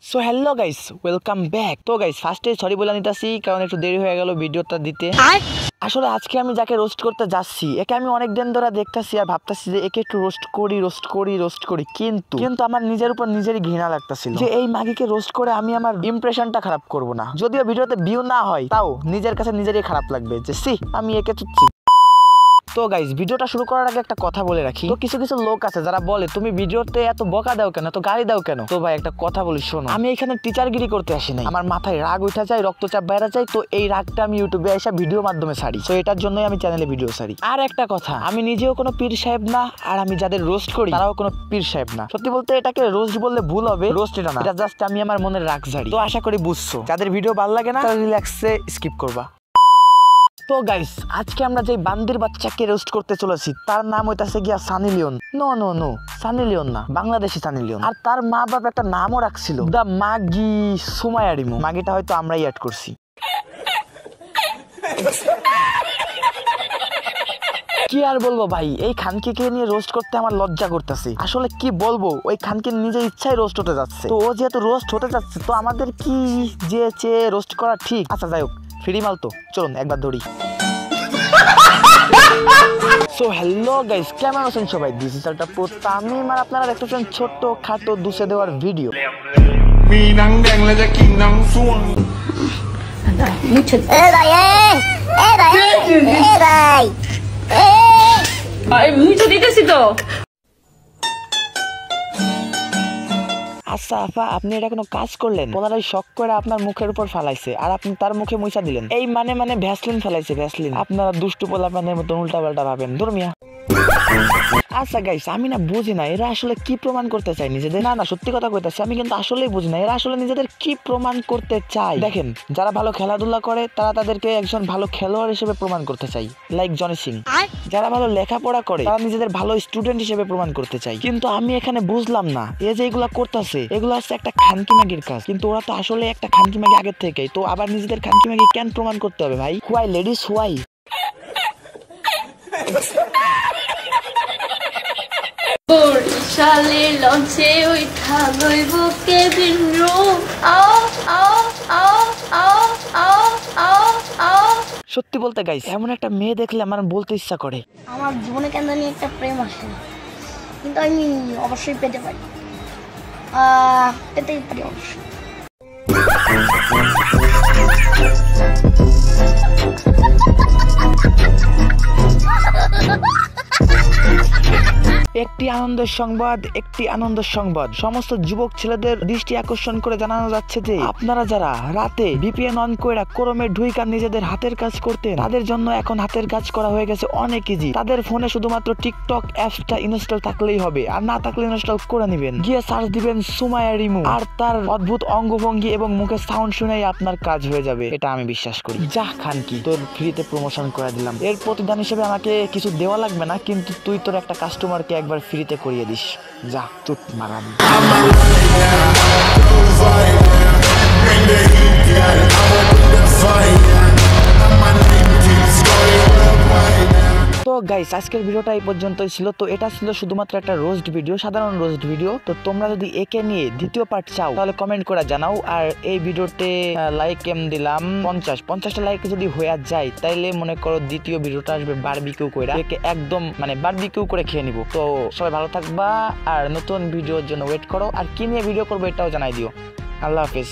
So hello guys, welcome back. তো guys ফার্স্টে sorry বলে নিতেছি কারণ একটু দেরি হয়ে গেল ভিডিওটা দিতে। আসলে আজকে আমি যাকে রোস্ট করতে যাচ্ছি একে আমি অনেক দিন ধরে দেখতেছি আর ভাবতেছি যে একে একটু রোস্ট করি কিন্তু আমার নিজের উপর নিজেরই ঘৃণা লাগতেছিল যে এই মাগিকে রোস্ট করে আমি আমার ইমপ্রেশনটা খারাপ করব না। যদিও ভিডিওতে ভিউ না হয় তাও নিজের কাছে নিজেরই খারাপ লাগবে যে সি আমি একে চুচ্ছি। তো গাইস ভিডিওটা শুরু করার আগে একটা কথা বলে রাখি, তো কিছু লোক আছে যারা বলে তুমি ভিডিওতে এত বকা দাও কেন, এত গালি দাও কেন। তো ভাই একটা কথা বলি শোনো, আমি এখানে টিচারগিরি করতে আসি নাই। আমার মাথায় রাগ উঠা যায়, রক্তচাপ বাইরে যায়, তো এই রাগটা আমি ইউটিউবে এসে ভিডিও মাধ্যমে ছাড়ি। তো এটার জন্যই আমি চ্যানেলে ভিডিও ছাড়ি। আর একটা কথা, আমি নিজেও কোনো পীর সাহেব না, আর আমি যাদের রোস্ট করি তারাও কোনো পীর সাহেব না। সত্যি বলতে এটাকে রোস্ট বললে ভুল হবে, রোস্ট এটা না, এটা জাস্ট আমি আমার মনের রাগ ঝাড়ি। তো আশা করি বুঝছো। যাদের ভিডিও ভালো লাগে না তারা রিল্যাক্সে স্কিপ করবা। তো গাইস আজকে আমরা যে বান্দির বাচ্চাকে রোস্ট করতে চলেছি তার নাম হইতাছে গিয়া Sunny Leone. No Sunny Leone না, বাংলাদেশি সানি লিওন। আর তার মা বাবা একটা নামও রাখছিল দা মাগি সুমাইয়া রিমু। মাগিটা হয়তো আমরাই অ্যাড করছি। কি আর বলবো ভাই, এই খানকিকে নিয়ে রোস্ট করতে আমার লজ্জা করতেছে। আসলে কি বলবো, ওই খানকে নিজের ইচ্ছায় রোস্ট হতে যাচ্ছে। তো ও যেহেতু রোস্ট হতে যাচ্ছে তো আমাদের কি যে চেয়ে রোস্ট করা ঠিক? আচ্ছা যাই হোক, ফ্রি মাল তো চলুন একবার ধরি। সো হ্যালো গাইস, কেমন আছেন সবাই? দিস ইজ একটা তামিম আর আপনারা দেখতেছেন ছোট্ট খাটো দুসে দেওয়ার ভিডিও।มีหนังแดงและจะกินหนังส้วง মুছে দিতেছি তো। আচ্ছা আপা, আপনি এটা কোনো কাজ করলেন? পোলারাই শক করে আপনার মুখের উপর ফালাইছে আর আপনি তার মুখে মুছা দিলেন। এই মানে ভ্যাসলিন ফালাইছে, ভ্যাসলিন। আপনারা দুষ্টু পোলাপানের মতো উল্টা পাল্টা ভাবেন, ধর্মিয়া। আচ্ছা গাইস, আমি না বুঝি না এরা আসলে কি প্রমাণ করতে চায় নিজেদের। না সত্যি কথা কইতাছি, আমি কিন্তু আসলেই বুঝি না এরা আসলে নিজেদের কি প্রমাণ করতে চায়। দেখেন, যারা ভালো খেলাধুলা করে তারা তাদেরকে একজন ভালো খেলোয়াড় হিসেবে প্রমাণ করতে চায়, লাইক জনি সিং। যারা ভালো লেখাপড়া করে তারা নিজেদের ভালো স্টুডেন্ট হিসেবে প্রমাণ করতে চায়। কিন্তু আমি এখানে বুঝলাম না এ যে এগুলা করতেছে এগুলো হচ্ছে একটা খানকি মাগির কাজ। কিন্তু ওরা তো আসলে একটা খানকি মাগি আগের থেকেই, তো আবার নিজেদের খানকি মাগি কেন প্রমাণ করতে হবে ভাই? Why ladies why? বরিশালে লঞ্চে ওইঠা লইব কেবিন রুম। সত্যি বলতে গাইস, এমন একটা মেয়ে দেখলে আমার বলতে ইচ্ছা করে আমার জীবনে কেন জানি একটা প্রেম আসে, কিন্তু আমি অবশ্যই পেতে পারি, পেতেই পারি অবশ্যই। একটি আনন্দের সংবাদ সমস্ত যুবক ছেলেদের দৃষ্টি আকর্ষণ করে জানানো যাচ্ছে যে আপনারা যারা রাতে ভিপিএন অন করে ক্রোমে ঢুইকা নিজেদের হাতের কাজ করতেন, তাদের জন্য এখন হাতের কাজ করা হয়ে গেছে অনেক ইজি। তাদের ফোনে শুধুমাত্র টিকটক অ্যাপসটা ইনস্টল থাকলেই হবে, আর না থাকলে ইনস্টল করে নেবেন। গিয়ে সার্চ দিবেন সুমাইয়া রিমু, আর তার অদ্ভুত অঙ্গভঙ্গি এবং মুখের সাউন্ড শুনেই আপনার কাজ হয়ে যাবে। এটা আমি বিশ্বাস করি। যা খানকি, তোর ফ্রিতে প্রমোশন করে দিলাম। এর প্রতিদান হিসেবে আমাকে কিছু দেওয়া লাগবে না, কিন্তু তুই তোর একটা কাস্টমারকে একবার ফ্রিতে করিয়ে দিস। যা চুপ মারান। তো গাইস আজকের ভিডিওটা এই পর্যন্তই ছিল। তো এটা ছিল শুধুমাত্র একটা রোস্ট ভিডিও, সাধারণ রোস্ট ভিডিও। তো তোমরা যদি একে নিয়ে দ্বিতীয় পার্ট চাও তাহলে কমেন্ট করে জানাও। আর এই ভিডিওতে লাইক দিলাম 50টা লাইক যদি হয়ে যায় তাইলে মনে করো দ্বিতীয় ভিডিওটা আসবে বারবিকিউ কইরা, একে একদম বারবিকিউ করে খেয়ে নিব। তো সবাই ভালো থাকবা আর নতুন ভিডিওর জন্য ওয়েট করো। আর কি নিয়ে ভিডিও করবো এটাও জানাই দিও। আল্লাহ হাফেজ।